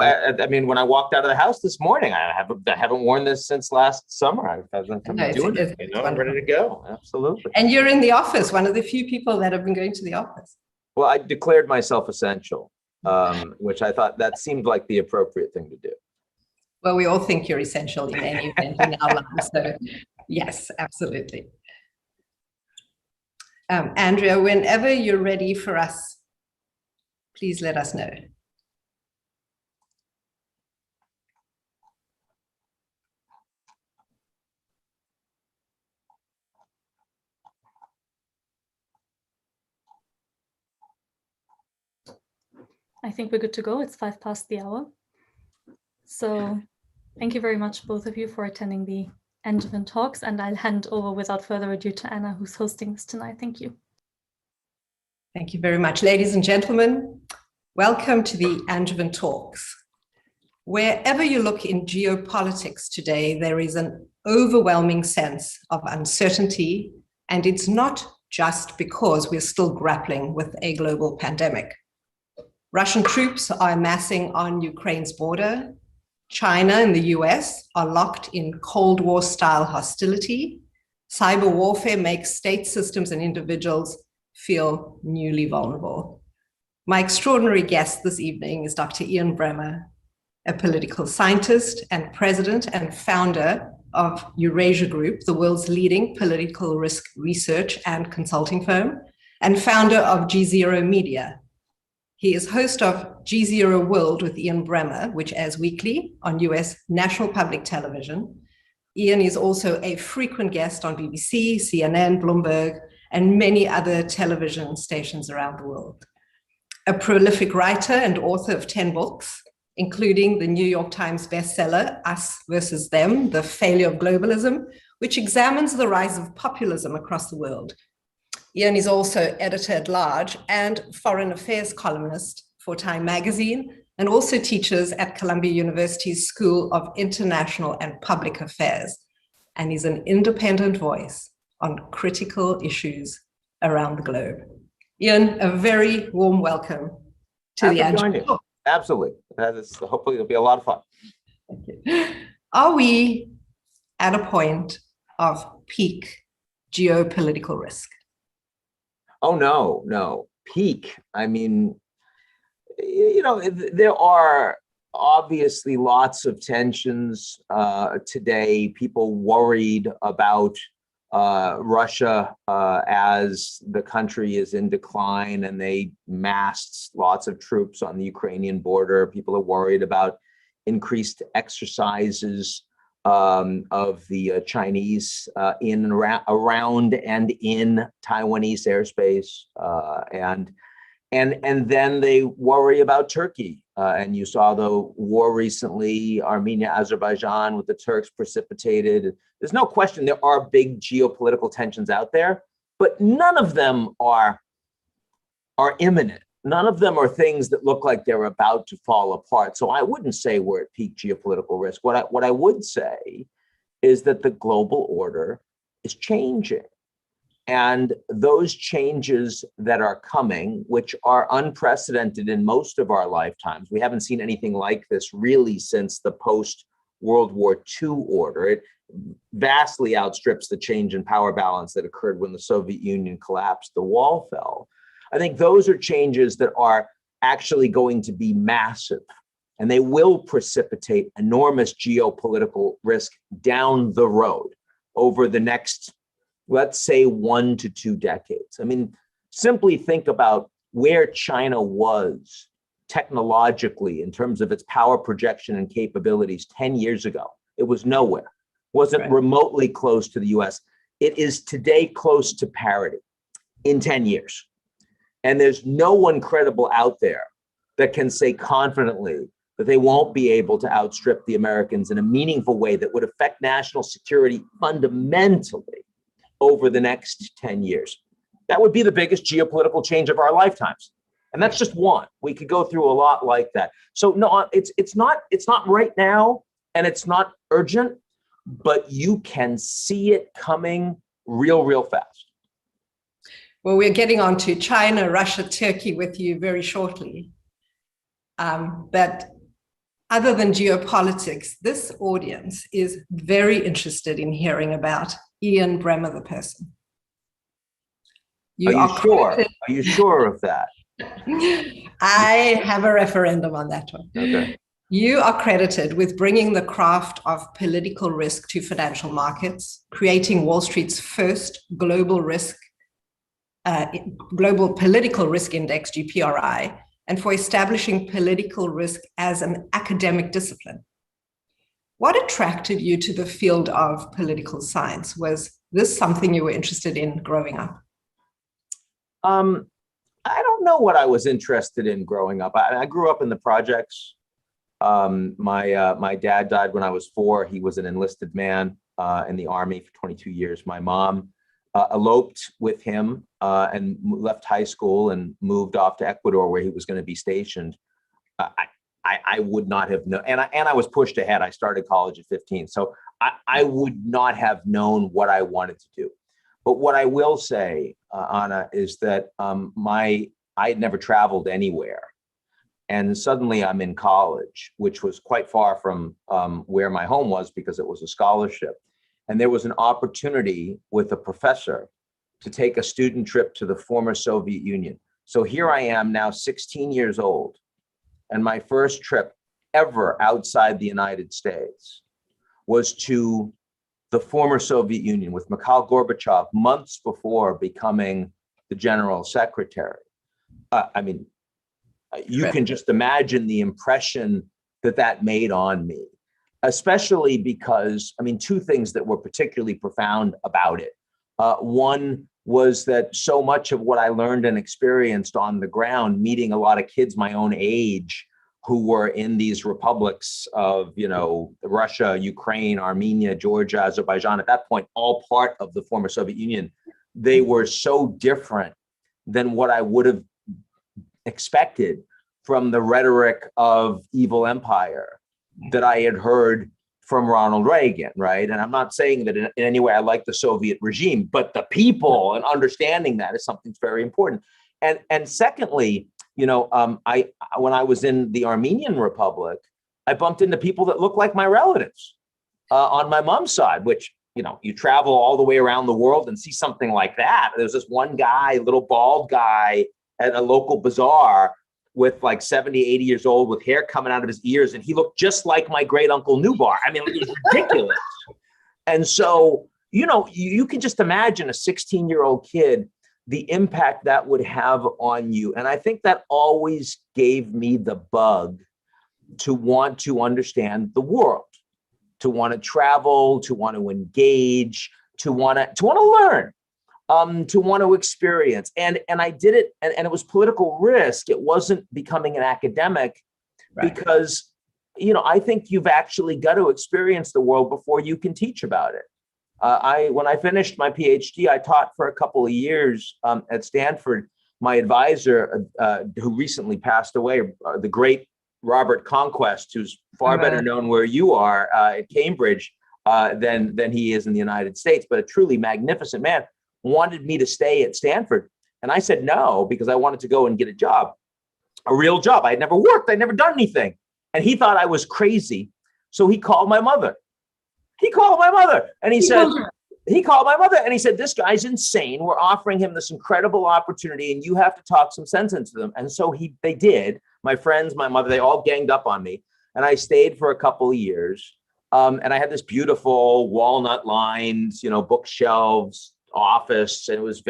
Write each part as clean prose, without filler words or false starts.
I mean, when I walked out of the house this morning, I haven't worn this since last summer. I'm doing it. I'm ready to go. Absolutely. And you're in the office, one of the few people that have been going to the office. Well, I declared myself essential, which I thought that seemed like the appropriate thing to do. Well, we all think you're essential in any event in our lives. So yes, absolutely. Andrea, whenever you're ready for us, please let us know. I think we're good to go. It's 5 past the hour. So thank you very much, both of you, for attending the Angevin talks, and I'll hand over without further ado to Anna, who's hosting this tonight. Thank you. Thank you very much. Ladies and gentlemen, welcome to the Angevin talks. Wherever you look in geopolitics today, there is an overwhelming sense of uncertainty, and it's not just because we're still grappling with a global pandemic. Russian troops are amassing on Ukraine's border. China and the US are locked in Cold War-style hostility. Cyber warfare makes state systems and individuals feel newly vulnerable. My extraordinary guest this evening is Dr. Ian Bremmer, a political scientist and president and founder of Eurasia Group, the world's leading political risk research and consulting firm, and founder of G0 Media. He is host of G0 World with Ian Bremmer, which airs weekly on US National Public Television. Ian is also a frequent guest on BBC, CNN, Bloomberg, and many other television stations around the world. A prolific writer and author of 10 books, including the New York Times bestseller, Us versus Them, The Failure of Globalism, which examines the rise of populism across the world. Ian is also editor-at-large and foreign affairs columnist for Time magazine, and also teaches at Columbia University's School of International and Public Affairs, and is an independent voice on critical issues around the globe. Ian, a very warm welcome to the Angevin Talk. Absolutely. Hopefully it'll be a lot of fun. Thank you. Are we at a point of peak geopolitical risk? Oh, no. Peak. I mean, there are obviously lots of tensions today. People worried about Russia as the country is in decline, and they massed lots of troops on the Ukrainian border. People are worried about increased exercises of the Chinese in and around and in Taiwanese airspace, and then they worry about Turkey. And you saw the war recently, Armenia, Azerbaijan with the Turks precipitated. There's no question there are big geopolitical tensions out there, but none of them are imminent. None of them are things that look like they're about to fall apart. So I wouldn't say we're at peak geopolitical risk. What I would say is that the global order is changing. And those changes that are coming, which are unprecedented in most of our lifetimes, we haven't seen anything like this really since the post-World War II order. It vastly outstrips the change in power balance that occurred when the Soviet Union collapsed, the wall fell. I think those are changes that are actually going to be massive, and they will precipitate enormous geopolitical risk down the road over the next, let's say, 1 to 2 decades. I mean, simply think about where China was technologically in terms of its power projection and capabilities 10 years ago. It was nowhere, wasn't remotely close to the US. It is today close to parity in 10 years. And there's no one credible out there that can say confidently that they won't be able to outstrip the Americans in a meaningful way that would affect national security fundamentally over the next 10 years. That would be the biggest geopolitical change of our lifetimes. And that's just one. We could go through a lot like that. So no, it's not right now, and it's not urgent, but you can see it coming real fast. Well, we're getting on to China, Russia, Turkey with you very shortly. But other than geopolitics, this audience is very interested in hearing about Ian Bremmer, the person. Are you sure? Are you sure of that? I have a referendum on that one. Okay. You are credited with bringing the craft of political risk to financial markets, creating Wall Street's first global political risk index, GPRI, and for establishing political risk as an academic discipline. What attracted you to the field of political science? Was this something you were interested in growing up? I don't know what I was interested in growing up. I grew up in the projects. My dad died when I was 4. He was an enlisted man in the Army for 22 years. My mom eloped with him and left high school and moved off to Ecuador, where he was going to be stationed. I would not have known, and I was pushed ahead. I started college at 15, so I would not have known what I wanted to do. But what I will say, Anna, is that I had never traveled anywhere. And suddenly I'm in college, which was quite far from where my home was because it was a scholarship. And there was an opportunity with a professor to take a student trip to the former Soviet Union. So here I am now 16 years old, and my first trip ever outside the United States was to the former Soviet Union with Mikhail Gorbachev months before becoming the general secretary. I mean, you can just imagine the impression that that made on me, especially because, I mean, 2 things that were particularly profound about it. One was that so much of what I learned and experienced on the ground, meeting a lot of kids my own age who were in these republics of, you know, Russia, Ukraine, Armenia, Georgia, Azerbaijan, at that point, all part of the former Soviet Union, they were so different than what I would have expected from the rhetoric of evil empire that I had heard from Ronald Reagan, right? And I'm not saying that in any way I like the Soviet regime, but the people and understanding that is something that's very important. And secondly, you know, when I was in the Armenian Republic, I bumped into people that look like my relatives on my mom's side, which, you know, you travel all the way around the world and see something like that. There's this one guy, little bald guy at a local bazaar with like 70, 80 years old with hair coming out of his ears. And he looked just like my great uncle Nubar. I mean, it was ridiculous. And so, you know, you can just imagine a 16-year-old kid, the impact that would have on you. And I think that always gave me the bug to want to understand the world, to want to travel, to want to engage, to want to learn. To want to experience. And I did it, and it was political risk. It wasn't becoming an academic, right? Because, you know, I think you've actually got to experience the world before you can teach about it. When I finished my PhD, I taught for a couple of years at Stanford. My advisor, who recently passed away, the great Robert Conquest, who's far better known where you are at Cambridge than he is in the United States, but a truly magnificent man, wanted me to stay at Stanford. And I said no, because I wanted to go and get a job, a real job. I had never worked. I'd never done anything. And he thought I was crazy. So he called my mother. He called my mother and he said, this guy's insane. We're offering him this incredible opportunity and you have to talk some sense into them. And so they did. My friends, my mother, they all ganged up on me. And I stayed for a couple of years. And I had this beautiful walnut lined, you know, bookshelves, office, and it was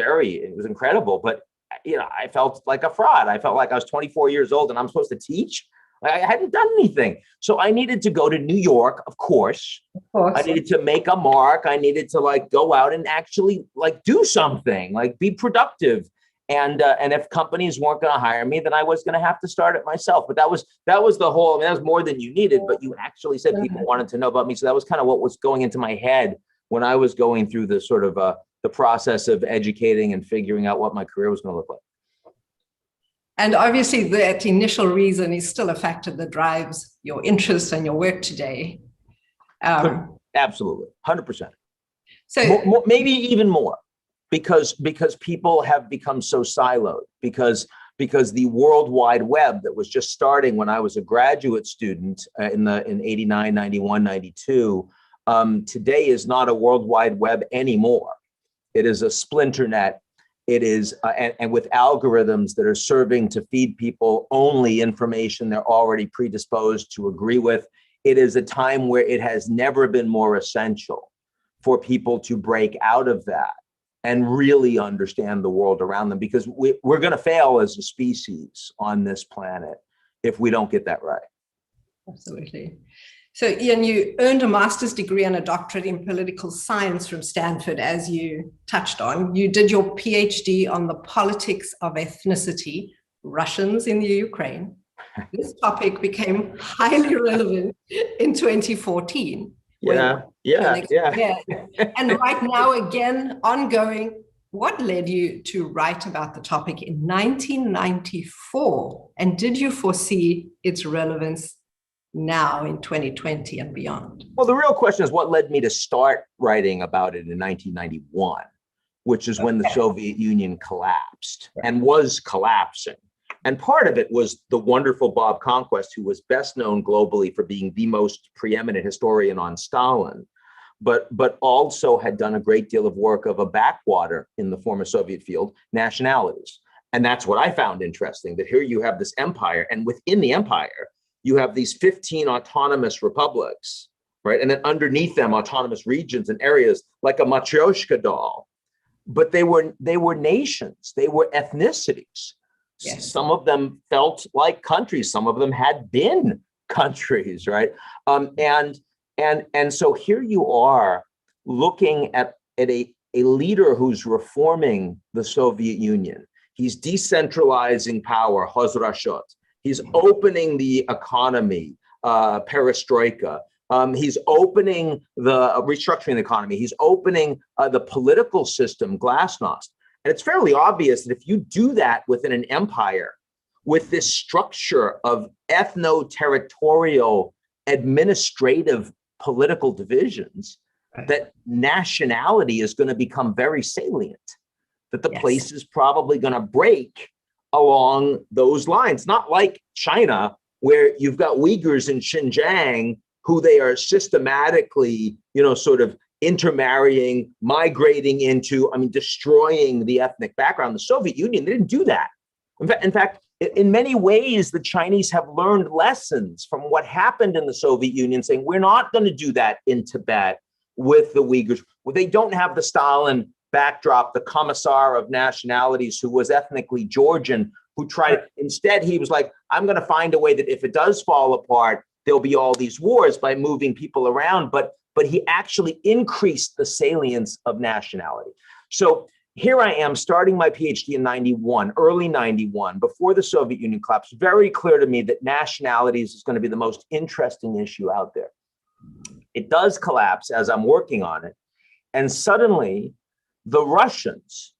incredible. But, you know, I felt like a fraud. I felt like I was 24 years old and I'm supposed to teach. I hadn't done anything. So I needed to go to New York, of course. I needed to make a mark. I needed to like go out and actually like do something, like be productive. And if companies weren't going to hire me, then I was going to have to start it myself. But that was the whole, I mean, that was more than you needed, but you actually said people wanted to know about me. So that was kind of what was going into my head when I was going through the sort of the process of educating and figuring out what my career was going to look like. And obviously that initial reason is still a factor that drives your interest and your work today. Absolutely, 100%. So maybe even more, because people have become so siloed, because because the World Wide Web that was just starting when I was a graduate student in 89, 91, 92, today is not a World Wide Web anymore. It is a splinter net. It is, and with algorithms that are serving to feed people only information they're already predisposed to agree with. It is a time where it has never been more essential for people to break out of that and really understand the world around them, because we're going to fail as a species on this planet if we don't get that right. Absolutely. So Ian, you earned a master's degree and a doctorate in political science from Stanford, as you touched on. You did your PhD on the politics of ethnicity, Russians in the Ukraine. This topic became highly relevant in 2014. Yeah. And right now, again, ongoing. What led you to write about the topic in 1994? And did you foresee its relevance now in 2020 and beyond? Well, the real question is what led me to start writing about it in 1991, which is when the Soviet Union collapsed and was collapsing. And part of it was the wonderful Bob Conquest, who was best known globally for being the most preeminent historian on Stalin, but also had done a great deal of work of a backwater in the former Soviet field, nationalities. And that's what I found interesting, that here you have this empire, and within the empire, you have these 15 autonomous republics, right? And then underneath them, autonomous regions and areas like a Matryoshka doll. But they were nations, they were ethnicities. Yes. Some of them felt like countries, some of them had been countries, right? And so here you are looking at a leader who's reforming the Soviet Union. He's decentralizing power, Hozrashot. He's opening the economy, perestroika. He's opening restructuring the economy. He's opening the political system, glasnost. And it's fairly obvious that if you do that within an empire with this structure of ethno-territorial administrative political divisions, that nationality is going to become very salient, that the place is probably going to break along those lines. Not like China, where you've got Uyghurs in Xinjiang, who they are systematically, sort of intermarrying, migrating into, destroying the ethnic background. The Soviet Union, they didn't do that. In fact, in many ways, the Chinese have learned lessons from what happened in the Soviet Union, saying, we're not going to do that in Tibet with the Uyghurs. Well, they don't have the Stalin backdrop, the Commissar of Nationalities, who was ethnically Georgian, who tried, instead, he was like, I'm going to find a way that if it does fall apart, there'll be all these wars by moving people around. But he actually increased the salience of nationality. So here I am starting my PhD in 91, early 91, before the Soviet Union collapsed. Very clear to me that nationalities is going to be the most interesting issue out there. It does collapse as I'm working on it. And suddenly the Russians,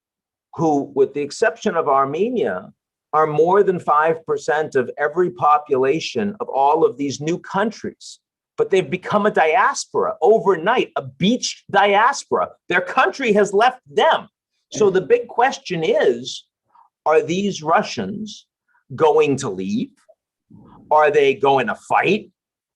who, with the exception of Armenia, are more than 5% of every population of all of these new countries. But they've become a diaspora overnight, a beached diaspora. Their country has left them. So the big question is, are these Russians going to leave? Are they going to fight?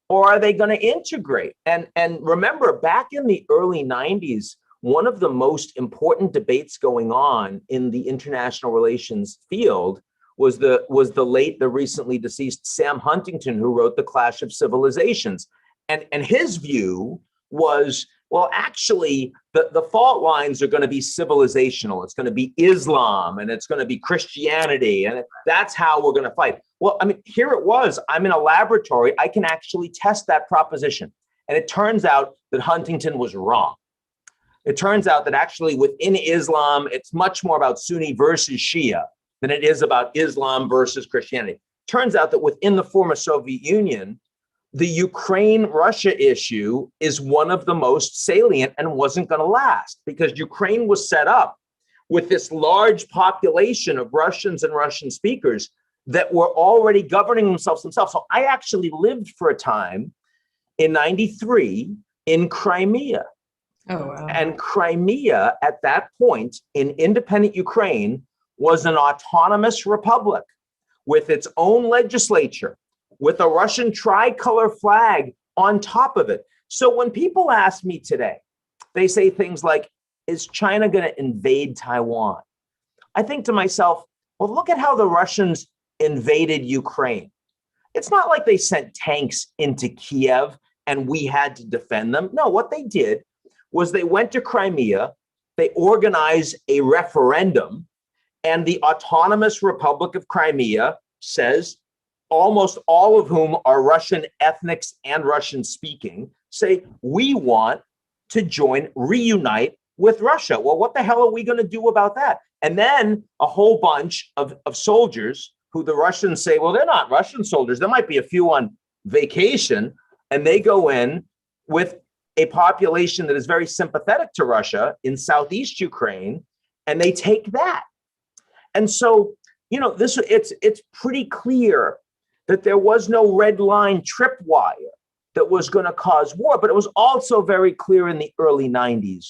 Or are they going to integrate? And remember, back in the early 90s, one of the most important debates going on in the international relations field was the recently deceased Sam Huntington, who wrote The Clash of Civilizations. And his view was, well, actually, the fault lines are going to be civilizational. It's going to be Islam and it's going to be Christianity. And that's how we're going to fight. Well, here it was. I'm in a laboratory. I can actually test that proposition. And it turns out that Huntington was wrong. It turns out that actually within Islam, it's much more about Sunni versus Shia than it is about Islam versus Christianity. Turns out that within the former Soviet Union, the Ukraine-Russia issue is one of the most salient and wasn't going to last, because Ukraine was set up with this large population of Russians and Russian speakers that were already governing themselves. So I actually lived for a time in 93 in Crimea. Oh, wow. And Crimea at that point in independent Ukraine was an autonomous republic with its own legislature, with a Russian tricolor flag on top of it. So when people ask me today, they say things like, is China going to invade Taiwan? I think to myself, well, look at how the Russians invaded Ukraine. It's not like they sent tanks into Kiev and we had to defend them. No, what they did was they went to Crimea, they organized a referendum, and the Autonomous Republic of Crimea says, almost all of whom are Russian ethnics and Russian speaking, say, we want to reunite with Russia. Well, what the hell are we going to do about that? And then a whole bunch of soldiers who the Russians say, well, they're not Russian soldiers. There might be a few on vacation. And they go in with a population that is very sympathetic to Russia in Southeast Ukraine, and they take that. And so, you know, it's pretty clear that there was no red line tripwire that was going to cause war, but it was also very clear in the early 90s.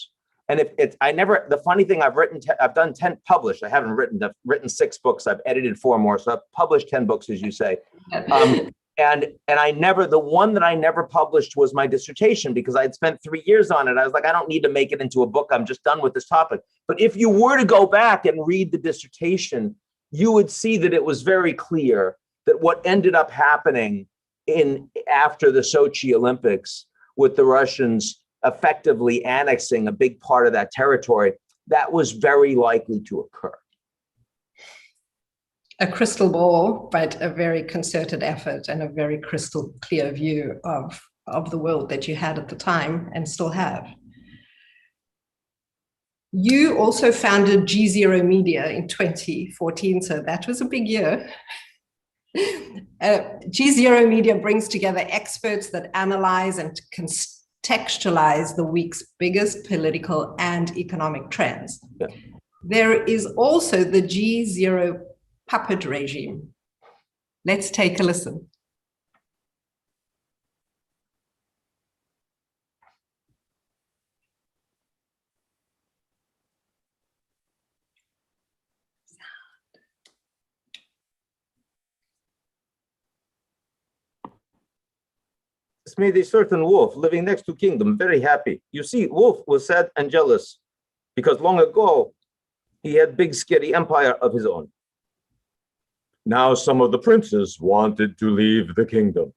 And the funny thing, I've done 10 published. I haven't I've written 6 books. I've edited 4 more. So I've published 10 books, as you say. And the one that I never published was my dissertation, because I'd spent 3 years on it. I was like, I don't need to make it into a book. I'm just done with this topic. But if you were to go back and read the dissertation, you would see that it was very clear that what ended up happening after the Sochi Olympics, with the Russians effectively annexing a big part of that territory, that was very likely to occur. A crystal ball, but a very concerted effort and a very crystal clear view of the world that you had at the time and still have. You also founded G0 Media in 2014, so that was a big year. G0 Media brings together experts that analyze and contextualize the week's biggest political and economic trends. Yeah. There is also the G0 puppet regime. Let's take a listen. This made a certain wolf living next to kingdom very happy. You see, wolf was sad and jealous because long ago he had big scary empire of his own. Now some of the princes wanted to leave the kingdom,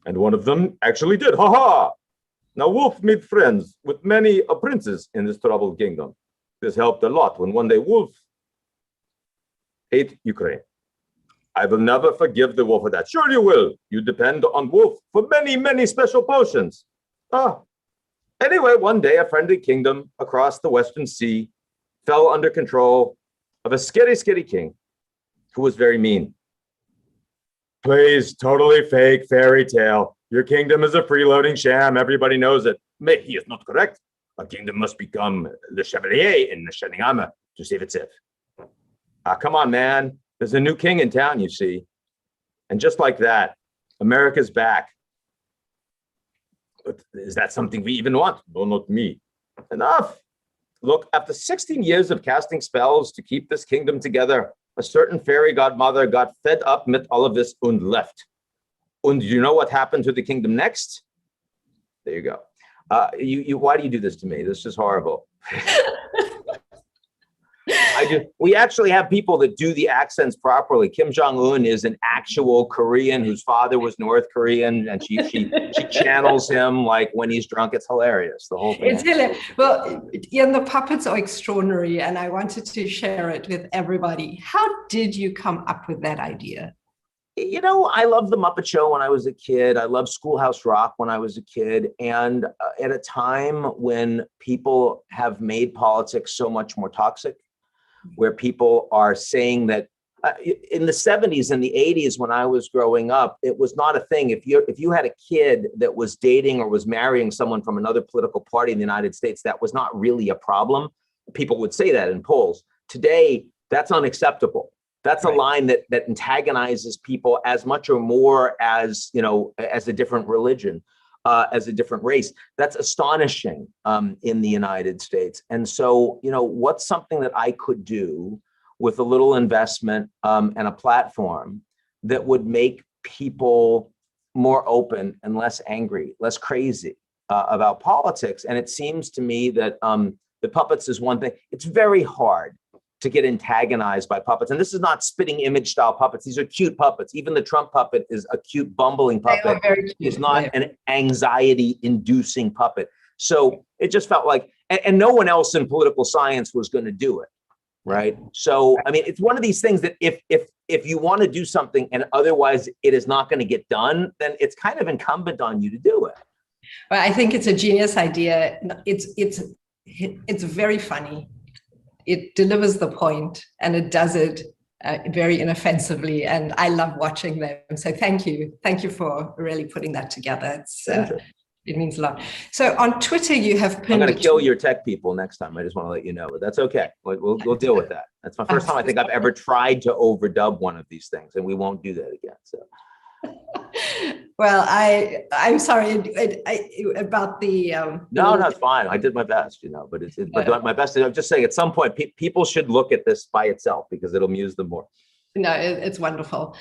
and one of them actually did. Ha ha! Now Wolf made friends with many princes in this troubled kingdom. This helped a lot when one day Wolf ate Ukraine. I will never forgive the wolf for that. Sure you will. You depend on Wolf for many, many special potions. Anyway, one day a friendly kingdom across the Western Sea fell under control of a scary, scary king who was very mean. Please, totally fake fairy tale. Your kingdom is a freeloading sham. Everybody knows it. He is not correct. A kingdom must become the chevalier in the shining armor to save itself. Come on, man. There's a new king in town, you see. And just like that, America's back. But is that something we even want? No, not me. Enough. Look, after 16 years of casting spells to keep this kingdom together, a certain fairy godmother got fed up with all of this and left. And you know what happened to the kingdom next? There you go. Why do you do this to me? This is horrible. We actually have people that do the accents properly. Kim Jong-un is an actual Korean whose father was North Korean, and she channels him like when he's drunk. It's hilarious, the whole thing. It's hilarious. Well, Ian, the puppets are extraordinary, and I wanted to share it with everybody. How did you come up with that idea? You know, I loved The Muppet Show when I was a kid. I loved Schoolhouse Rock when I was a kid. And at a time when people have made politics so much more toxic, where people are saying that in the 70s and the 80s, when I was growing up, it was not a thing. If you had a kid that was dating or was marrying someone from another political party in the United States, that was not really a problem. People would say that in polls. Today, that's unacceptable. That's a line that antagonizes people as much or more as, you know, as a different religion, as a different race. That's astonishing in the United States. And so, you know, what's something that I could do with a little investment and a platform that would make people more open and less angry, less crazy about politics. And it seems to me that the puppets is one thing. It's very hard to get antagonized by puppets. And this is not spitting image style puppets. These are cute puppets. Even the Trump puppet is a cute, bumbling puppet. It's not an anxiety inducing puppet. So it just felt like, and no one else in political science was going to do it. Right. So, I mean, it's one of these things that if you want to do something and otherwise it is not going to get done, then it's kind of incumbent on you to do it. Well, I think it's a genius idea. It's very funny. It delivers the point and it does it very inoffensively. And I love watching them. So thank you. Thank you for really putting that together. It means a lot. So on Twitter, you have pinned. I'm going to kill your tech people next time. I just want to let you know, but that's okay. We'll deal with that. That's my first time I think I've ever tried to overdub one of these things, and we won't do that again. So. Well, I'm sorry about the. No, it's fine. I did my best, but my best. I'm just saying, at some point, people should look at this by itself because it'll amuse them more. No, it's wonderful.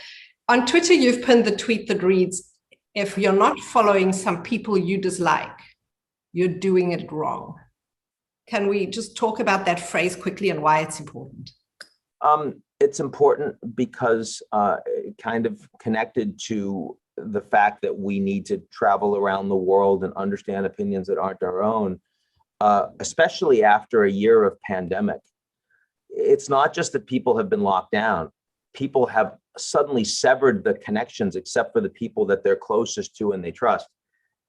On Twitter, you've pinned the tweet that reads, "If you're not following some people you dislike, you're doing it wrong." Can we just talk about that phrase quickly and why it's important? It's important because kind of connected to the fact that we need to travel around the world and understand opinions that aren't our own, especially after a year of pandemic. It's not just that people have been locked down. People have suddenly severed the connections except for the people that they're closest to and they trust.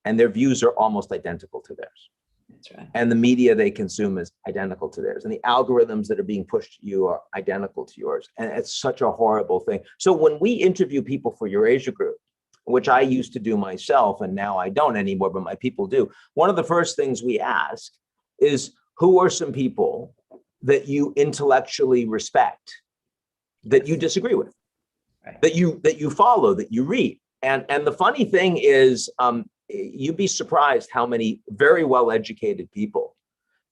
And their views are almost identical to theirs. That's right. And the media they consume is identical to theirs. And the algorithms that are being pushed to you are identical to yours. And it's such a horrible thing. So when we interview people for Eurasia Group, which I used to do myself, and now I don't anymore, but my people do, one of the first things we ask is, who are some people that you intellectually respect, that you disagree with, right, that you follow, that you read? And the funny thing is, you'd be surprised how many very well-educated people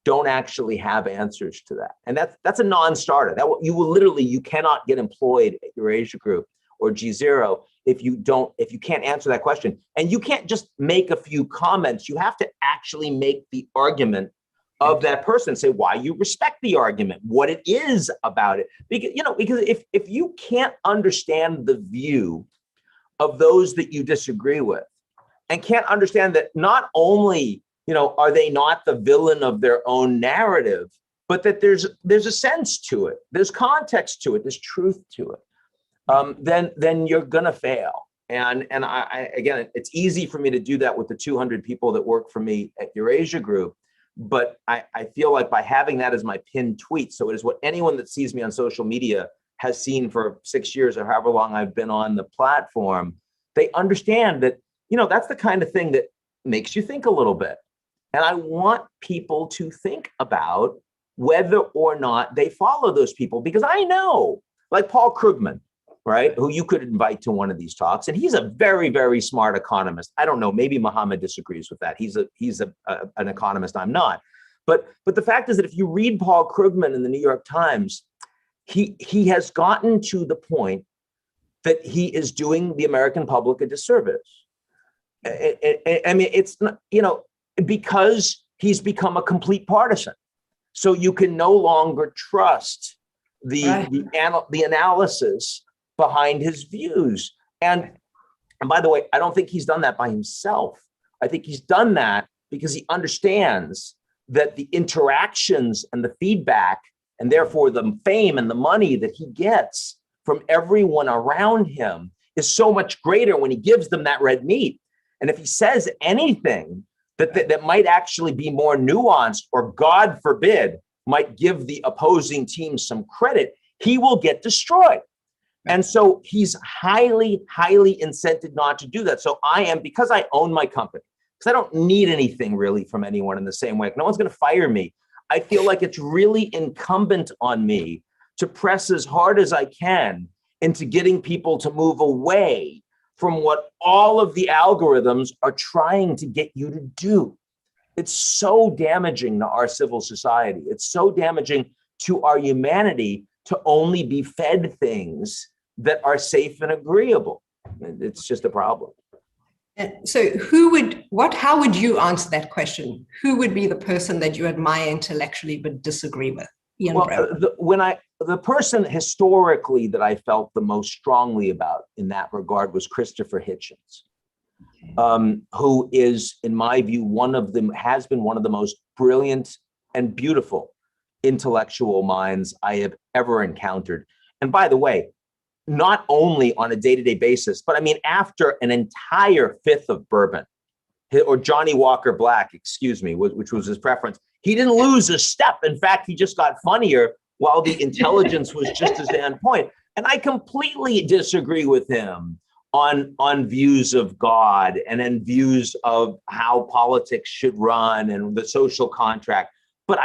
don't actually have answers to that. And that's a non-starter. That you cannot get employed at Eurasia Group or G0 if you can't answer that question. And you can't just make a few comments. You have to actually make the argument of that person, say why you respect the argument, what it is about it. Because if you can't understand the view of those that you disagree with, and can't understand that not only, are they not the villain of their own narrative, but that there's a sense to it, there's context to it, there's truth to it, then you're gonna fail. And I again, it's easy for me to do that with the 200 people that work for me at Eurasia Group, but I feel like by having that as my pinned tweet, so it is what anyone that sees me on social media has seen for 6 years or however long I've been on the platform, they understand that that's the kind of thing that makes you think a little bit. And I want people to think about whether or not they follow those people, because I know, like Paul Krugman, right, who you could invite to one of these talks, and he's a very, very smart economist. I don't know, maybe Mohammed disagrees with that. He's an economist, I'm not. But the fact is that if you read Paul Krugman in the New York Times, he has gotten to the point that he is doing the American public a disservice. I mean, it's not, because he's become a complete partisan. So you can no longer trust the analysis behind his views. And by the way, I don't think he's done that by himself. I think he's done that because he understands that the interactions and the feedback, and therefore the fame and the money that he gets from everyone around him, is so much greater when he gives them that red meat. And if he says anything that might actually be more nuanced, or God forbid, might give the opposing team some credit, he will get destroyed. And so he's highly, highly incented not to do that. So because I own my company, because I don't need anything really from anyone in the same way. No one's going to fire me. I feel like it's really incumbent on me to press as hard as I can into getting people to move away from what all of the algorithms are trying to get you to do. It's so damaging to our civil society. It's so damaging to our humanity to only be fed things that are safe and agreeable. It's just a problem. So how would you answer that question? Who would be the person that you admire intellectually but disagree with? Ian Bremmer. The person historically that I felt the most strongly about in that regard was Christopher Hitchens, who is, in my view, has been one of the most brilliant and beautiful intellectual minds I have ever encountered. And by the way, not only on a day-to-day basis, but I mean, after an entire fifth of bourbon, or Johnny Walker Black, excuse me, which was his preference, he didn't lose a step. In fact, he just got funnier while the intelligence was just as on point. And I completely disagree with him on views of God and then views of how politics should run and the social contract. But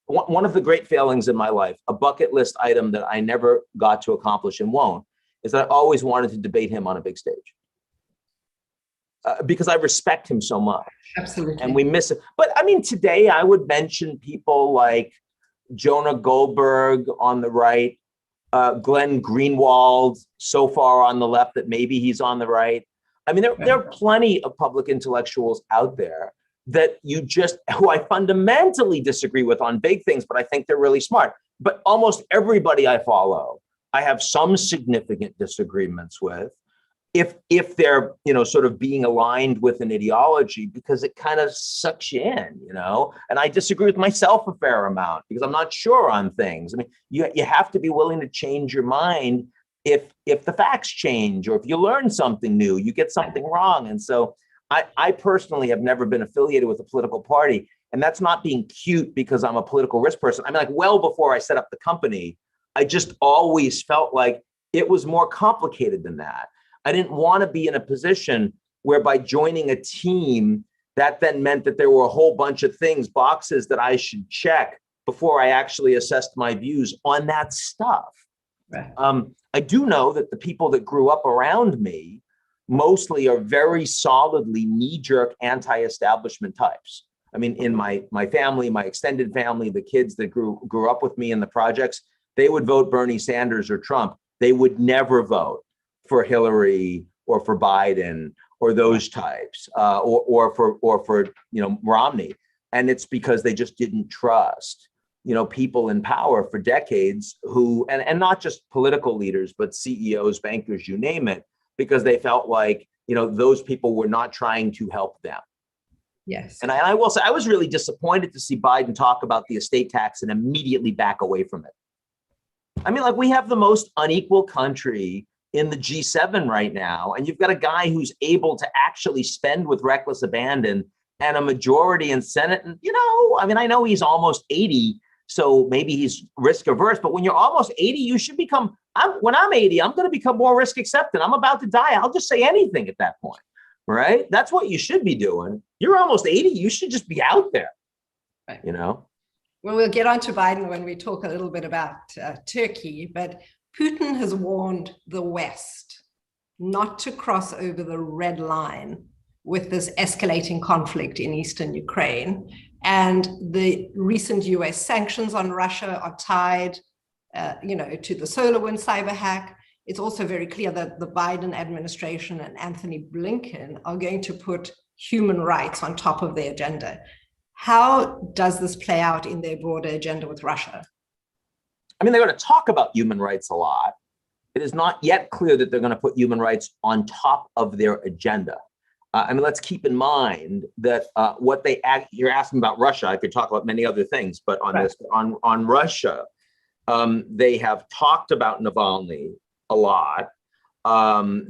one of the great failings in my life, a bucket list item that I never got to accomplish and won't, is that I always wanted to debate him on a big stage. Because I respect him so much. Absolutely. And we miss it. But I mean, today I would mention people like Jonah Goldberg on the right, Glenn Greenwald so far on the left that maybe he's on the right. I mean, there are plenty of public intellectuals out there that who I fundamentally disagree with on big things, but I think they're really smart. But almost everybody I follow, I have some significant disagreements with, if they're, sort of being aligned with an ideology, because it kind of sucks you in, and I disagree with myself a fair amount because I'm not sure on things. I mean, you have to be willing to change your mind if the facts change, or if you learn something new, you get something wrong. And so I personally have never been affiliated with a political party, and that's not being cute because I'm a political risk person. I mean, like, well before I set up the company, I just always felt like it was more complicated than that. I didn't want to be in a position where by joining a team, that then meant that there were a whole bunch of boxes that I should check before I actually assessed my views on that stuff. Right. I do know that the people that grew up around me mostly are very solidly knee-jerk anti-establishment types. I mean, in my family, my extended family, the kids that grew up with me in the projects, they would vote Bernie Sanders or Trump. They would never vote for Hillary or for Biden or those types, or for Romney. And it's because they just didn't trust people in power for decades who, and not just political leaders, but CEOs, bankers, you name it, because they felt like those people were not trying to help them. Yes. And I will say, I was really disappointed to see Biden talk about the estate tax and immediately back away from it. I mean, like, we have the most unequal country in the G7 right now, and you've got a guy who's able to actually spend with reckless abandon, and a majority in Senate. And, I mean, I know he's almost 80, so maybe he's risk averse, but when you're almost 80, you should become, when I'm 80, I'm going to become more risk acceptant. I'm about to die. I'll just say anything at that point, right? That's what you should be doing. You're almost 80. You should just be out there, right. Well, we'll get on to Biden when we talk a little bit about Turkey, but Putin has warned the West not to cross over the red line with this escalating conflict in eastern Ukraine. And the recent US sanctions on Russia are tied, to the SolarWinds cyber hack. It's also very clear that the Biden administration and Anthony Blinken are going to put human rights on top of their agenda. How does this play out in their broader agenda with Russia? I mean, they're going to talk about human rights a lot. It is not yet clear that they're going to put human rights on top of their agenda. I mean, let's keep in mind that you're asking about Russia. I could talk about many other things, but on Russia, they have talked about Navalny a lot.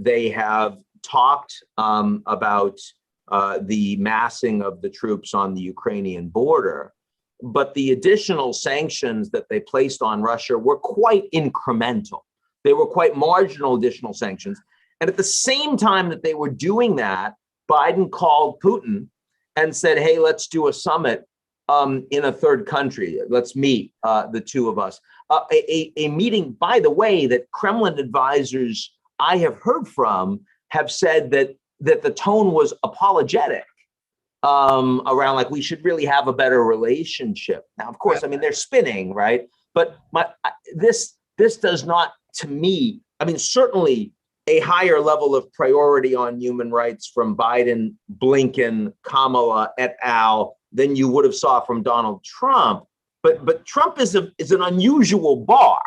They have talked about the massing of the troops on the Ukrainian border. But the additional sanctions that they placed on Russia were quite incremental. They were quite marginal additional sanctions. And at the same time that they were doing that, Biden called Putin and said, hey, let's do a summit in a third country. Let's meet, the two of us. A meeting, by the way, that Kremlin advisors I have heard from have said that the tone was apologetic. Around, like, we should really have a better relationship. Now, of course, I mean, they're spinning, right? But this does not, to me, I mean, certainly a higher level of priority on human rights from Biden, Blinken, Kamala et al. Than you would have saw from Donald Trump. But Trump is an unusual bar.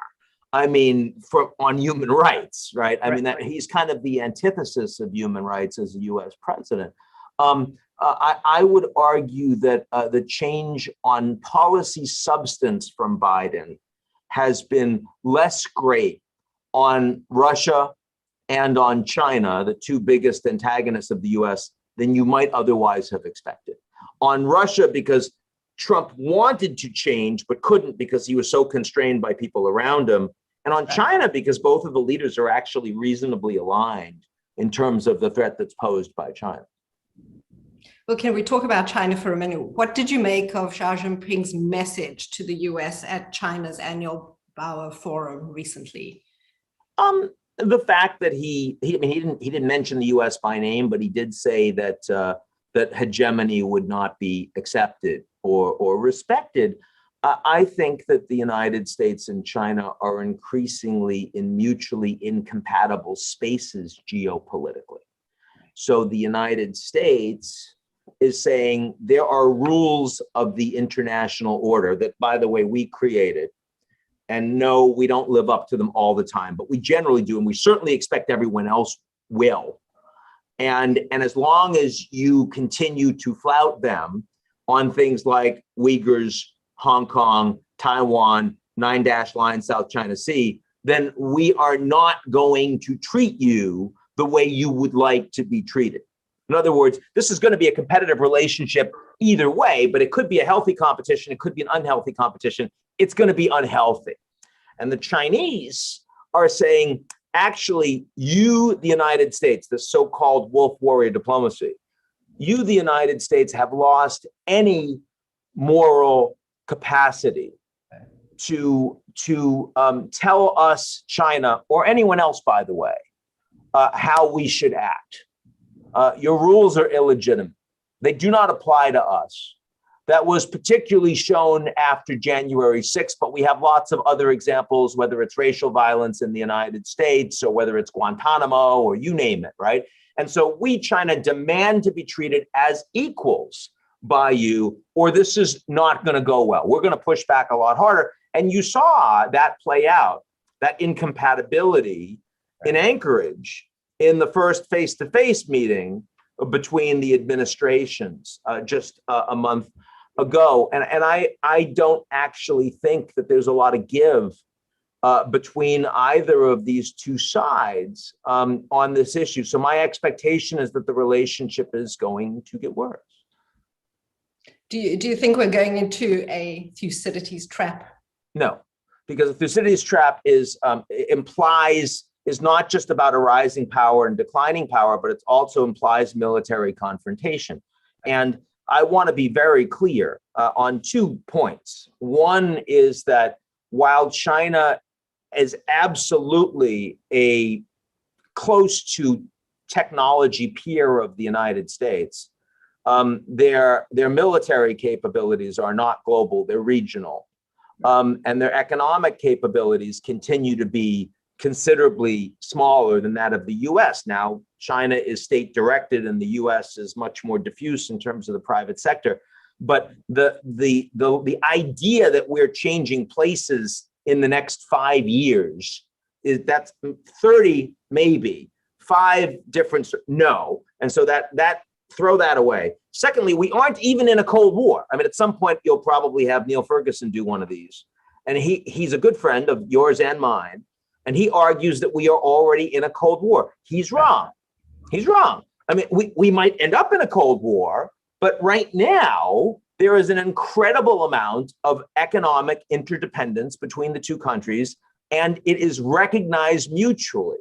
I mean, on human rights, right? I mean, that he's kind of the antithesis of human rights as a U.S. president. I would argue that the change on policy substance from Biden has been less great on Russia and on China, the two biggest antagonists of the U.S., than you might otherwise have expected. On Russia, because Trump wanted to change but couldn't because he was so constrained by people around him. And on China, because both of the leaders are actually reasonably aligned in terms of the threat that's posed by China. Well, can we talk about China for a minute? What did you make of Xi Jinping's message to the US at China's annual Bauer Forum recently? The fact that he didn't mention the US by name, but he did say that that hegemony would not be accepted or respected. I think that the United States and China are increasingly in mutually incompatible spaces geopolitically. So the United States is saying there are rules of the international order that, by the way, we created. And no, we don't live up to them all the time, but we generally do. And we certainly expect everyone else will. And as long as you continue to flout them on things like Uyghurs, Hong Kong, Taiwan, 9-line South China Sea, then we are not going to treat you the way you would like to be treated. In other words, this is going to be a competitive relationship either way, but it could be a healthy competition. It could be an unhealthy competition. It's going to be unhealthy. And the Chinese are saying, actually, you, the United States, the so-called wolf warrior diplomacy, you, the United States, have lost any moral capacity to tell us, China, or anyone else, by the way, how we should act. Your rules are illegitimate. They do not apply to us. That was particularly shown after January 6th, but we have lots of other examples, whether it's racial violence in the United States or whether it's Guantanamo or you name it, right? And so we, China, demand to be treated as equals by you, or this is not going to go well. We're going to push back a lot harder. And you saw that play out, that incompatibility in Anchorage in the first face-to-face meeting between the administrations just a month ago. And I don't actually think that there's a lot of give between either of these two sides on this issue. So my expectation is that the relationship is going to get worse. Do you think we're going into a Thucydides trap? No, because the Thucydides trap is not just about a rising power and declining power, but it also implies military confrontation. And I want to be very clear on 2 points. One is that while China is absolutely a close to technology peer of the United States, their military capabilities are not global, they're regional. And their economic capabilities continue to be considerably smaller than that of the US. Now, China is state-directed and the US is much more diffuse in terms of the private sector. But the idea that we're changing places in the next 5 years, that's 30 maybe, 5 different, no. And so that throw that away. Secondly, we aren't even in a Cold War. I mean, at some point, you'll probably have Neil Ferguson do one of these. And he's a good friend of yours and mine. And he argues that we are already in a Cold War. He's wrong. He's wrong. I mean, we might end up in a Cold War, but right now, there is an incredible amount of economic interdependence between the two countries, and it is recognized mutually.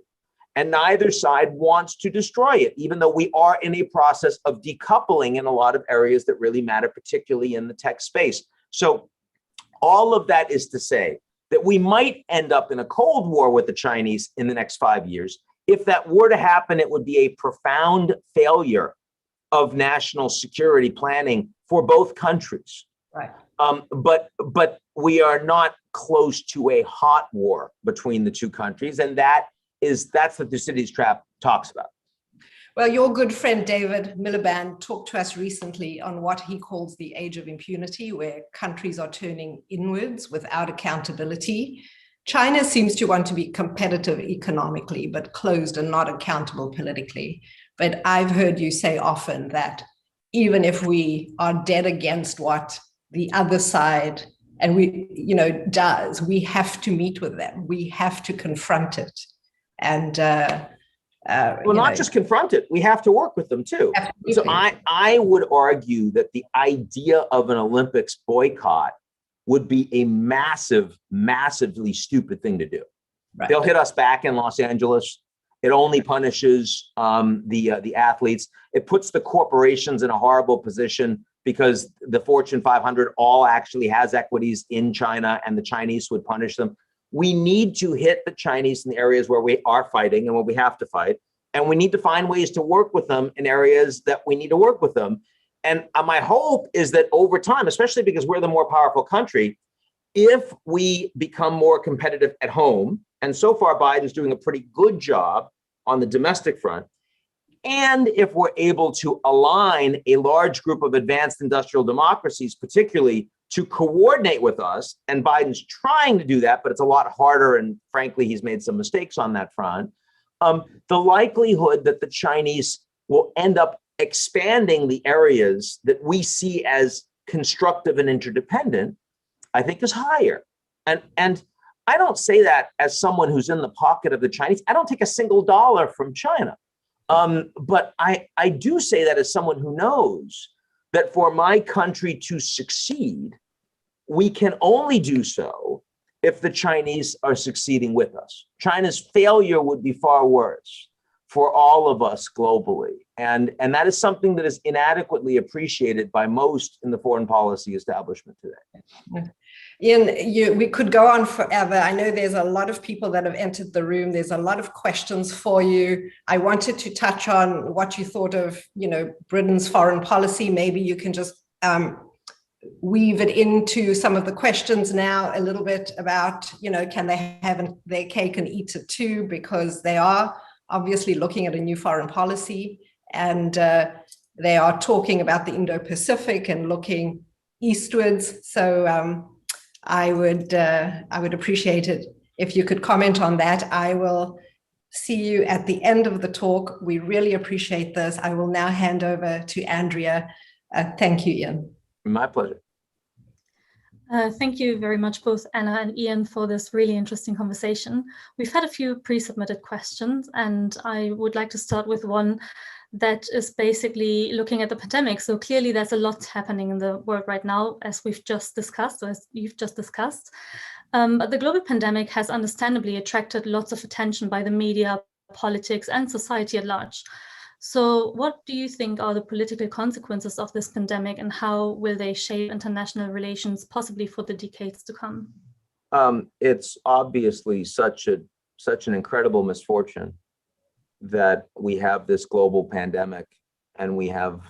And neither side wants to destroy it, even though we are in a process of decoupling in a lot of areas that really matter, particularly in the tech space. So all of that is to say that we might end up in a Cold War with the Chinese in the next 5 years. If that were to happen, it would be a profound failure of national security planning for both countries. Right. But we are not close to a hot war between the two countries, and that that's what Thucydides' trap talks about. Well, your good friend David Miliband talked to us recently on what he calls the age of impunity, where countries are turning inwards without accountability. China seems to want to be competitive economically, but closed and not accountable politically. But I've heard you say often that even if we are dead against what the other side does, we have to meet with them. We have to confront it. And not just confront it, we have to work with them too. Absolutely. So I would argue that the idea of an Olympics boycott would be a massively stupid thing to do. Right. They'll hit us back in Los Angeles. It only punishes the athletes. It puts the corporations in a horrible position because the Fortune 500 all actually has equities in China, and the Chinese would punish them. We need to hit the Chinese in the areas where we are fighting and where we have to fight. And we need to find ways to work with them in areas that we need to work with them. And my hope is that over time, especially because we're the more powerful country, if we become more competitive at home, and so far Biden's doing a pretty good job on the domestic front, and if we're able to align a large group of advanced industrial democracies, particularly to coordinate with us, and Biden's trying to do that, but it's a lot harder, and frankly, he's made some mistakes on that front, the likelihood that the Chinese will end up expanding the areas that we see as constructive and interdependent, I think is higher. And I don't say that as someone who's in the pocket of the Chinese. I don't take a single dollar from China. But I do say that as someone who knows that for my country to succeed, we can only do so if the Chinese are succeeding with us. China's failure would be far worse for all of us globally. And that is something that is inadequately appreciated by most in the foreign policy establishment today. Ian, we could go on forever. I know there's a lot of people that have entered the room. There's a lot of questions for you. I wanted to touch on what you thought of, Britain's foreign policy. Maybe you can just weave it into some of the questions now a little bit about, can they have their cake and eat it too? Because they are obviously looking at a new foreign policy, and they are talking about the Indo-Pacific and looking eastwards. So I would appreciate it if you could comment on that. I will see you at the end of the talk. We really appreciate this. I will now hand over to Andrea. Thank you, Ian. My pleasure. Thank you very much, both Anna and Ian, for this really interesting conversation. We've had a few pre-submitted questions, and I would like to start with one that is basically looking at the pandemic. So clearly there's a lot happening in the world right now, as we've just discussed, or as you've just discussed. But the global pandemic has understandably attracted lots of attention by the media, politics, and society at large. So what do you think are the political consequences of this pandemic, and how will they shape international relations, possibly for the decades to come? It's obviously such an incredible misfortune that we have this global pandemic and we have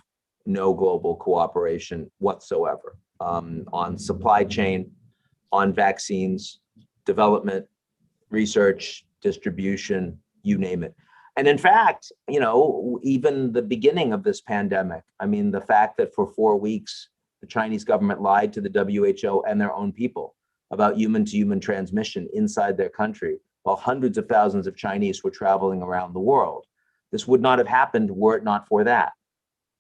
no global cooperation whatsoever on supply chain, on vaccines, development, research, distribution, you name it. And in fact, even the beginning of this pandemic, the fact that for 4 weeks, the Chinese government lied to the WHO and their own people about human-to-human transmission inside their country, while hundreds of thousands of Chinese were traveling around the world. This would not have happened were it not for that.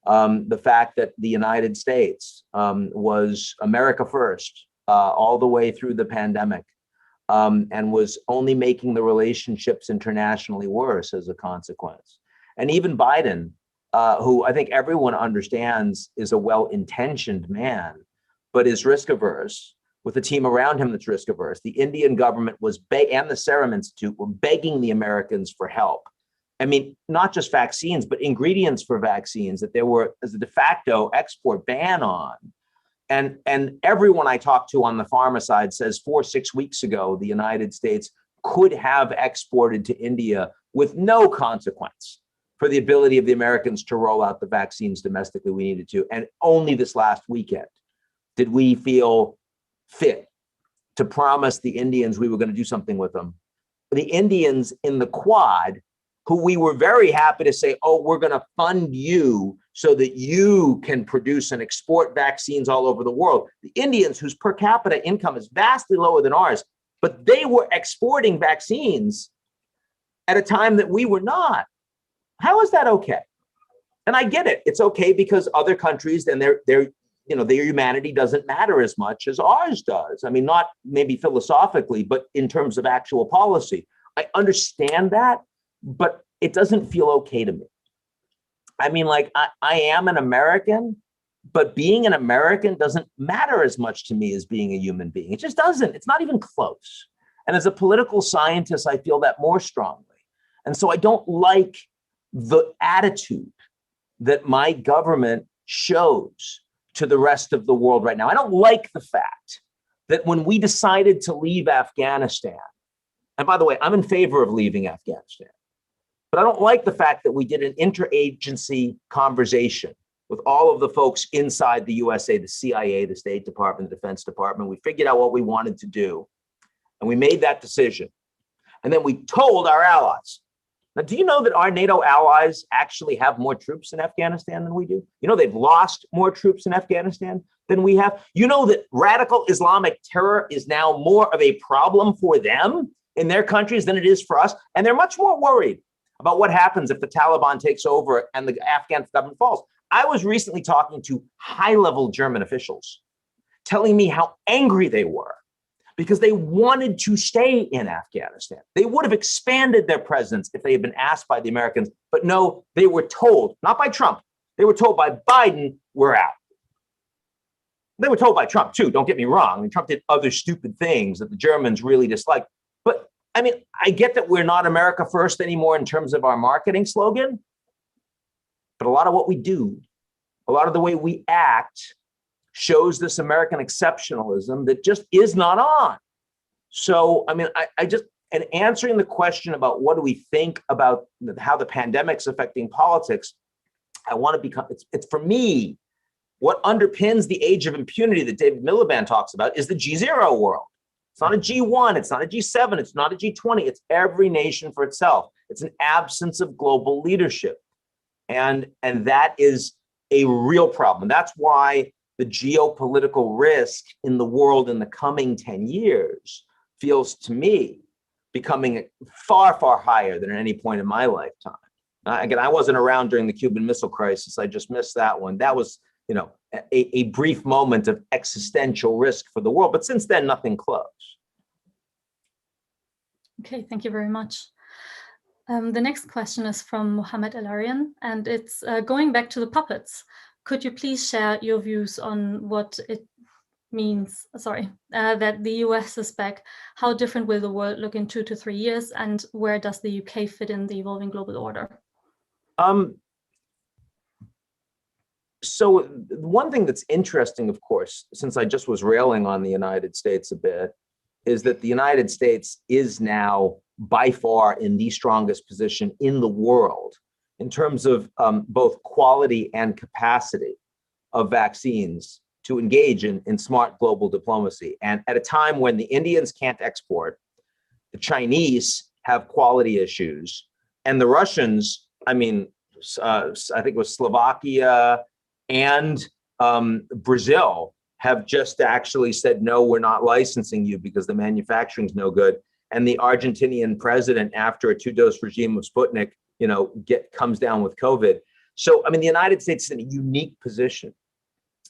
The fact that the United States was America first all the way through the pandemic, and was only making the relationships internationally worse as a consequence. And even Biden, who I think everyone understands is a well-intentioned man, but is risk averse, with a team around him that's risk averse. The Indian government and the Serum Institute were begging the Americans for help. Not just vaccines, but ingredients for vaccines that there was a de facto export ban on. And everyone I talked to on the pharma side says 4-6 weeks ago, the United States could have exported to India with no consequence for the ability of the Americans to roll out the vaccines domestically we needed to. And only this last weekend did we feel fit to promise the Indians we were going to do something with them. the Indians in the Quad, who we were very happy to say, oh, we're going to fund you so that you can produce and export vaccines all over the world. The Indians, whose per capita income is vastly lower than ours, but they were exporting vaccines at a time that we were not. How is that okay? And I get it. It's okay because other countries and their humanity doesn't matter as much as ours does. I mean, not maybe philosophically, but in terms of actual policy. I understand that, but it doesn't feel okay to me. I mean, like, I am an American, but being an American doesn't matter as much to me as being a human being. It just doesn't. It's not even close. And as a political scientist, I feel that more strongly. And so I don't like the attitude that my government shows to the rest of the world right now. I don't like the fact that when we decided to leave Afghanistan, and by the way, I'm in favor of leaving Afghanistan, but I don't like the fact that we did an interagency conversation with all of the folks inside the USA, the CIA, the State Department, the Defense Department. We figured out what we wanted to do, and we made that decision. And then we told our allies. Now, do you know that our NATO allies actually have more troops in Afghanistan than we do? You know, they've lost more troops in Afghanistan than we have. You know that radical Islamic terror is now more of a problem for them in their countries than it is for us. And they're much more worried about what happens if the Taliban takes over and the Afghan government falls. I was recently talking to high-level German officials telling me how angry they were because they wanted to stay in Afghanistan. They would have expanded their presence if they had been asked by the Americans, but no, they were told, not by Trump, they were told by Biden, we're out. They were told by Trump too, don't get me wrong. I mean, Trump did other stupid things that the Germans really disliked. But I mean, I get that we're not America first anymore in terms of our marketing slogan, but a lot of what we do, a lot of the way we act shows this American exceptionalism that just is not on. So, I mean, I just, and answering the question about what do we think about how the pandemic's affecting politics, I want to become, it's for me, what underpins the age of impunity that David Miliband talks about is the G0 world. It's not a G1, it's not a G7, it's not a G20, it's every nation for itself. It's an absence of global leadership. And that is a real problem. That's why the geopolitical risk in the world in the coming 10 years feels to me becoming far, far higher than at any point in my lifetime. Again, I wasn't around during the Cuban Missile Crisis. I just missed that one. That was, you know, a brief moment of existential risk for the world. But since then, nothing close. Okay, thank you very much. The next question is from Mohammed El-Arian, and it's going back to the puppets. Could you please share your views on what it means, that the US is back? How different will the world look in 2 to 3 years? And where does the UK fit in the evolving global order? So one thing that's interesting, of course, since I just was railing on the United States a bit, is that the United States is now by far in the strongest position in the world in terms of both quality and capacity of vaccines to engage in smart global diplomacy. And at a time when the Indians can't export, the Chinese have quality issues, and the Russians, I mean, I think it was Slovakia and Brazil have just actually said, no, we're not licensing you because the manufacturing's no good. And the Argentinian president, after a 2-dose regime of Sputnik, you know, comes down with COVID. So, I mean, the United States is in a unique position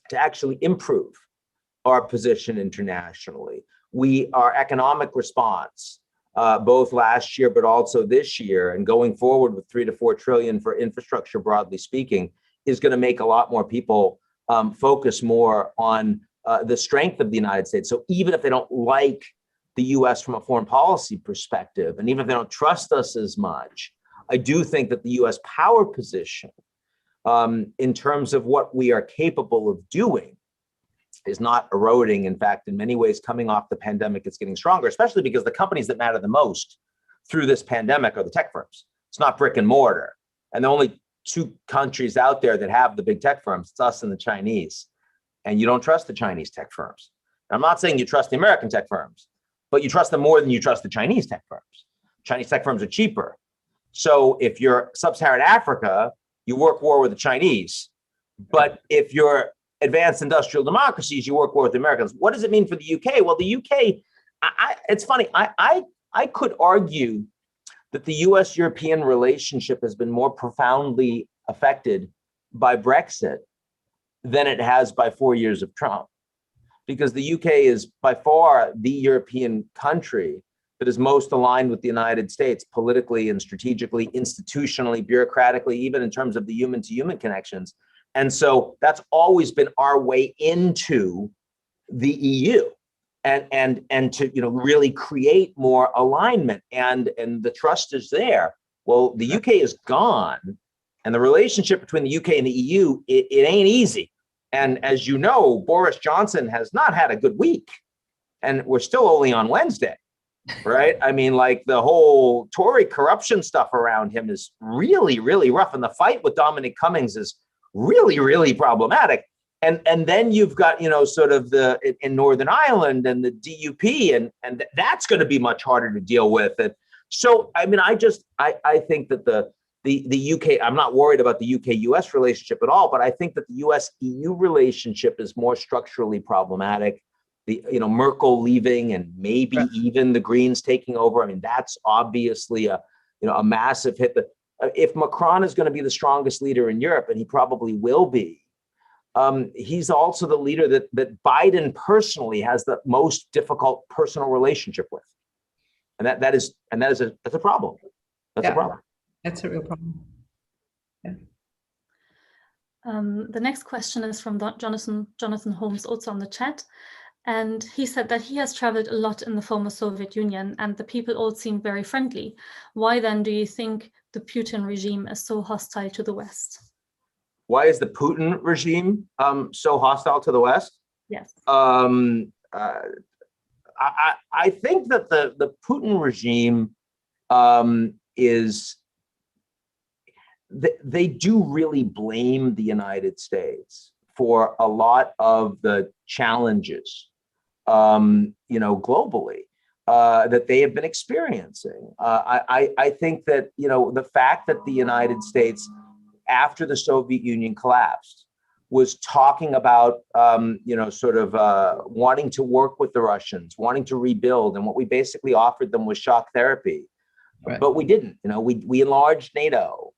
to actually improve our position internationally. Our economic response, both last year, but also this year, and going forward with 3 to 4 trillion for infrastructure, broadly speaking, is going to make a lot more people focus more on the strength of the United States. So even if they don't like the US from a foreign policy perspective, and even if they don't trust us as much, I do think that the US power position in terms of what we are capable of doing is not eroding. In fact, in many ways, coming off the pandemic, it's getting stronger, especially because the companies that matter the most through this pandemic are the tech firms. It's not brick and mortar. And the only 2 countries out there that have the big tech firms, it's us and the Chinese. And you don't trust the Chinese tech firms. I'm not saying you trust the American tech firms, but you trust them more than you trust the Chinese tech firms. Chinese tech firms are cheaper. So if you're sub-Saharan Africa, you work war with the Chinese. But if you're advanced industrial democracies, you work war with the Americans. What does it mean for the UK? Well, the UK, it's funny. I could argue that the US-European relationship has been more profoundly affected by Brexit than it has by 4 years of Trump, because the UK is by far the European country that is most aligned with the United States politically and strategically, institutionally, bureaucratically, even in terms of the human-to-human connections. And so that's always been our way into the EU and to really create more alignment, and the trust is there. Well, the UK is gone, and the relationship between the UK and the EU, it ain't easy. And as you know, Boris Johnson has not had a good week, and we're still only on Wednesday, right? I mean, like, the whole Tory corruption stuff around him is really, really rough. And the fight with Dominic Cummings is really, really problematic. And then you've got, sort of in Northern Ireland and the DUP, and that's going to be much harder to deal with. And so, I mean, I think that the UK, I'm not worried about the UK-US relationship at all, but I think that the US-EU relationship is more structurally problematic. Merkel leaving and maybe even the Greens taking over. I mean, that's obviously a massive hit. If Macron is going to be the strongest leader in Europe, and he probably will be, he's also the leader that Biden personally has the most difficult personal relationship with, and that's a problem. That's a problem. That's a real problem. Yeah. The next question is from Jonathan Holmes, also on the chat. And he said that he has traveled a lot in the former Soviet Union and the people all seem very friendly. Why then do you think the Putin regime is so hostile to the West? Why is the Putin regime so hostile to the West? Yes. I think that the Putin regime they do really blame the United States for a lot of the challenges, globally, that they have been experiencing. I think that, the fact that the United States, after the Soviet Union collapsed, was talking about, wanting to work with the Russians, wanting to rebuild. And what we basically offered them was shock therapy. Right. But we didn't. We enlarged NATO.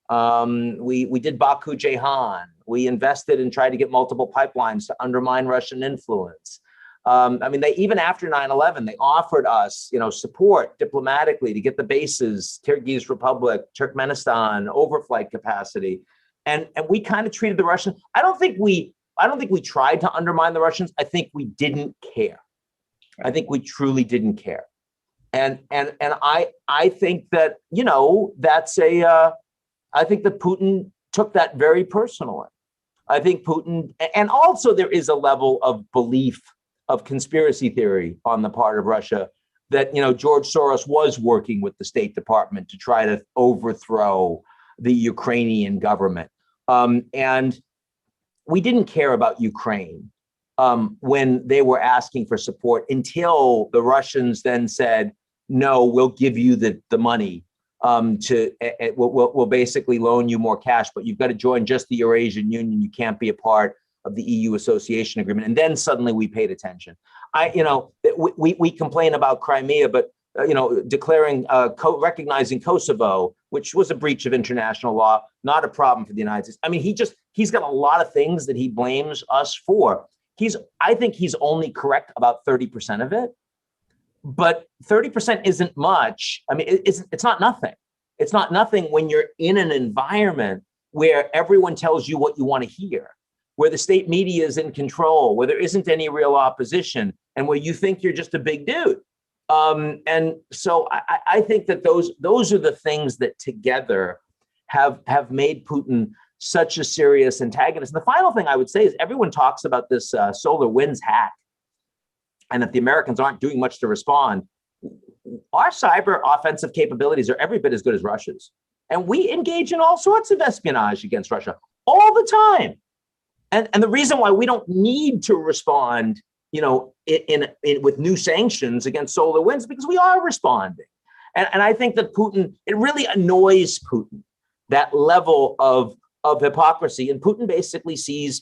We did Baku Jehan. We invested and tried to get multiple pipelines to undermine Russian influence. They even after 9/11, they offered us, support diplomatically to get the bases, Kyrgyz Republic, Turkmenistan, overflight capacity, and we kind of treated the Russians. I don't think we tried to undermine the Russians. I think we didn't care. I think we truly didn't care. And I think that, that's I think that Putin took that very personally. I think Putin, and also there is a level of belief of conspiracy theory on the part of Russia that, George Soros was working with the State Department to try to overthrow the Ukrainian government. And we didn't care about Ukraine when they were asking for support until the Russians then said, no, we'll give you the money we'll basically loan you more cash, but you've got to join just the Eurasian Union. You can't be a part of the EU association agreement. And then suddenly we paid attention. We complain about Crimea, but declaring recognizing Kosovo, which was a breach of international law, not a problem for the United States. I mean, he's got a lot of things that he blames us for. I think he's only correct about 30% of it. But 30% isn't much. I mean, it's not nothing. It's not nothing when you're in an environment where everyone tells you what you want to hear, where the state media is in control, where there isn't any real opposition, and where you think you're just a big dude. And so I think that those are the things that together have made Putin such a serious antagonist. And the final thing I would say is everyone talks about this SolarWinds hack, and that the Americans aren't doing much to respond. Our cyber offensive capabilities are every bit as good as Russia's. And we engage in all sorts of espionage against Russia all the time. And the reason why we don't need to respond, with new sanctions against SolarWinds, because we are responding. And I think that Putin, it really annoys Putin, that level of hypocrisy. And Putin basically sees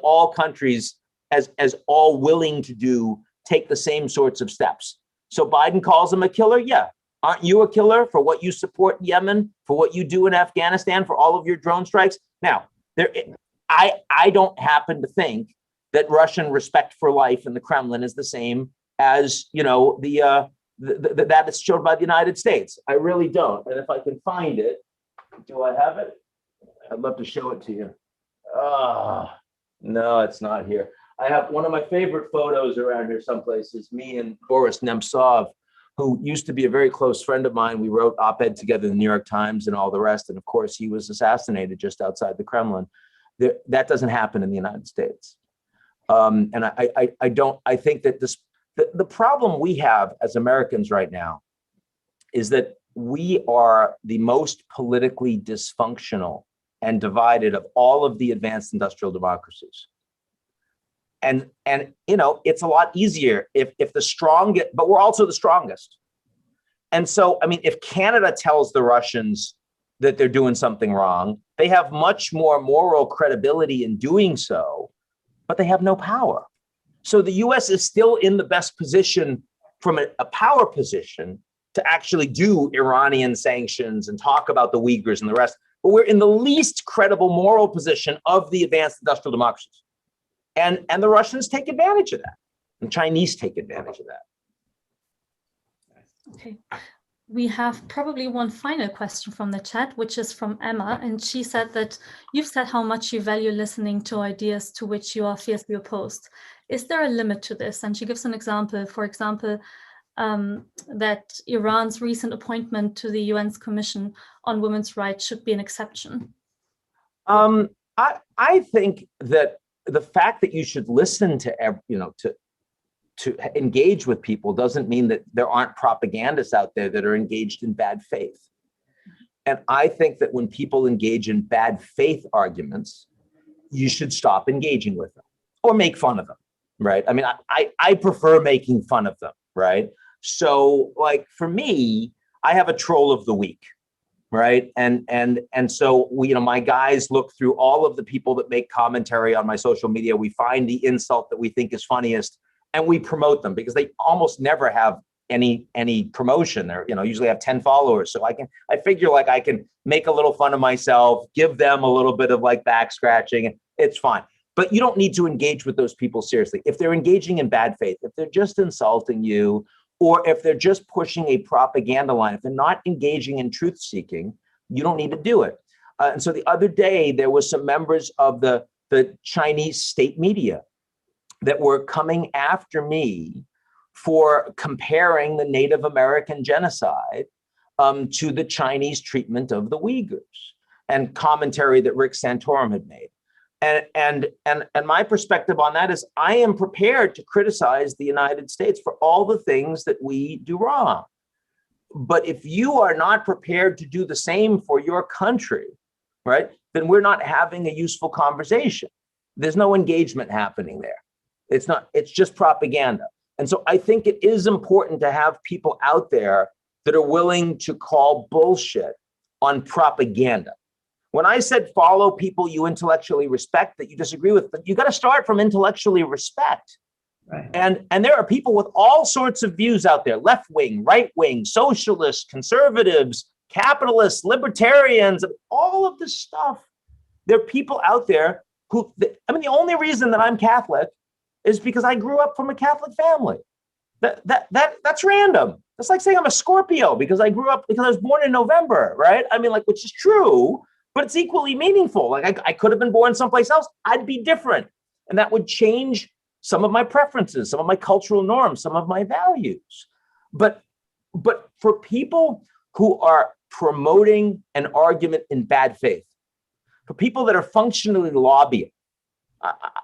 all countries as all willing to take the same sorts of steps. So Biden calls him a killer. Yeah. Aren't you a killer for what you support in Yemen, for what you do in Afghanistan, for all of your drone strikes? Now, I don't happen to think that Russian respect for life in the Kremlin is the same as, that is shown by the United States. I really don't. And if I can find it, do I have it? I'd love to show it to you. Oh, no, it's not here. I have one of my favorite photos around here someplace is me and Boris Nemtsov, who used to be a very close friend of mine. We wrote op-ed together in the New York Times and all the rest. And of course, he was assassinated just outside the Kremlin. That doesn't happen in the United States. And I think that the problem we have as Americans right now is that we are the most politically dysfunctional and divided of all of the advanced industrial democracies. And it's a lot easier if the strong get, but we're also the strongest. And so, I mean, if Canada tells the Russians that they're doing something wrong, they have much more moral credibility in doing so, but they have no power. So the US is still in the best position from a power position to actually do Iranian sanctions and talk about the Uyghurs and the rest, but we're in the least credible moral position of the advanced industrial democracies. And the Russians take advantage of that. And Chinese take advantage of that. Okay. We have probably one final question from the chat, which is from Emma. And she said that you've said how much you value listening to ideas to which you are fiercely opposed. Is there a limit to this? And she gives an example, for example, that Iran's recent appointment to the UN's Commission on Women's Rights should be an exception. I think that the fact that you should listen to engage with people doesn't mean that there aren't propagandists out there that are engaged in bad faith. And I think that when people engage in bad faith arguments, you should stop engaging with them or make fun of them, right? I mean, I prefer making fun of them, right? So like for me, I have a troll of the week, right? And so my guys look through all of the people that make commentary on my social media. We find the insult that we think is funniest and we promote them because they almost never have any promotion. They're, usually have 10 followers. So I figure like I can make a little fun of myself, give them a little bit of like back scratching. It's fine. But you don't need to engage with those people seriously. If they're engaging in bad faith, if they're just insulting you, or if they're just pushing a propaganda line, if they're not engaging in truth seeking, you don't need to do it. And so the other day, there was some members of the Chinese state media that were coming after me for comparing the Native American genocide to the Chinese treatment of the Uyghurs and commentary that Rick Santorum had made. And my perspective on that is I am prepared to criticize the United States for all the things that we do wrong. But if you are not prepared to do the same for your country, right, then we're not having a useful conversation. There's no engagement happening there. It's just propaganda. And so I think it is important to have people out there that are willing to call bullshit on propaganda. When I said follow people you intellectually respect that you disagree with, but you got to start from intellectually respect. Right. And there are people with all sorts of views out there, left wing, right wing, socialists, conservatives, capitalists, libertarians, all of this stuff. There are people out there who, the only reason that I'm Catholic is because I grew up from a Catholic family. That's random. That's like saying I'm a Scorpio because I was born in November, right? Which is true. But it's equally meaningful. Like I could have been born someplace else. I'd be different. And that would change some of my preferences, some of my cultural norms, some of my values. But for people who are promoting an argument in bad faith, for people that are functionally lobbying,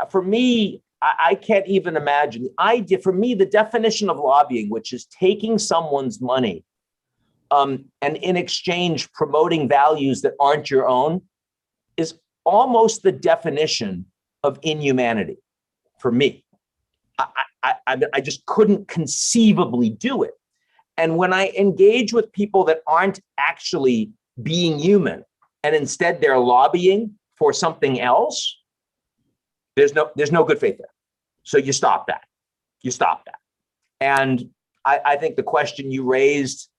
for me, I can't even imagine the idea. For me, the definition of lobbying, which is taking someone's money and in exchange promoting values that aren't your own, is almost the definition of inhumanity for me. I just couldn't conceivably do it. And when I engage with people that aren't actually being human, and instead they're lobbying for something else, there's no good faith there. So you stop that. You stop that. And I think the question you raised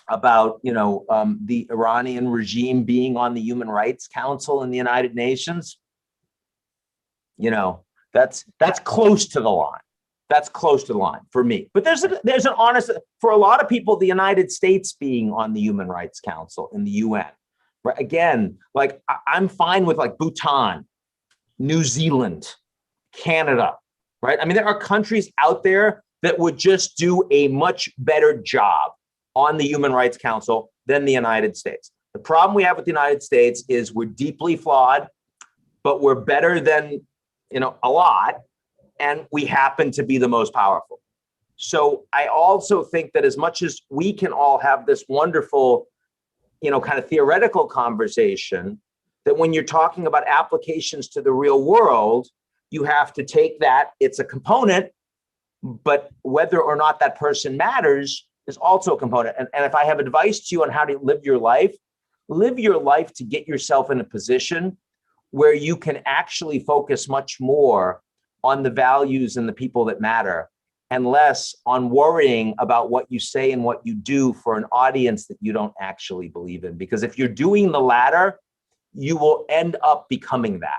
about, the Iranian regime being on the Human Rights Council in the United Nations, that's close to the line. That's close to the line for me. But there's an honest, for a lot of people, the United States being on the Human Rights Council in the UN, right? Again, like I'm fine with like Bhutan, New Zealand, Canada, right? I mean, there are countries out there that would just do a much better job on the Human Rights Council than the United States. The problem we have with the United States is we're deeply flawed, but we're better than, a lot, and we happen to be the most powerful. So I also think that as much as we can all have this wonderful, kind of theoretical conversation, that when you're talking about applications to the real world, you have to take that, it's a component, but whether or not that person matters is also a component. And if I have advice to you on how to live your life to get yourself in a position where you can actually focus much more on the values and the people that matter, and less on worrying about what you say and what you do for an audience that you don't actually believe in. Because if you're doing the latter, you will end up becoming that.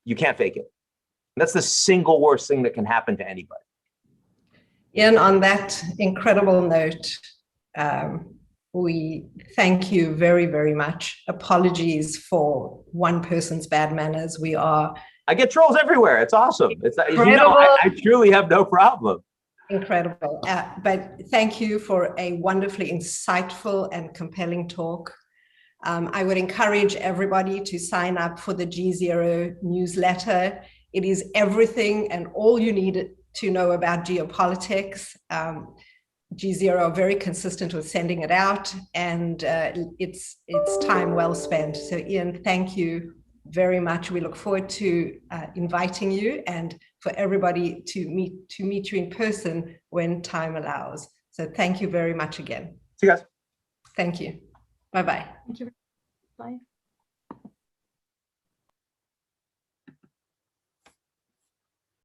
You can't fake it. That's the single worst thing that can happen to anybody. Ian, on that incredible note, we thank you very, very much. Apologies for one person's bad manners. I get trolls everywhere. It's awesome. It's, I truly have no problem. Incredible. But thank you for a wonderfully insightful and compelling talk. I would encourage everybody to sign up for the G0 newsletter. It is everything and all you need to know about geopolitics. G0 are very consistent with sending it out, and it's time well spent. So Ian, thank you very much. We look forward to inviting you and for everybody to meet you in person when time allows. So thank you very much again. See you guys. Thank you. Bye-bye. Thank you. Bye.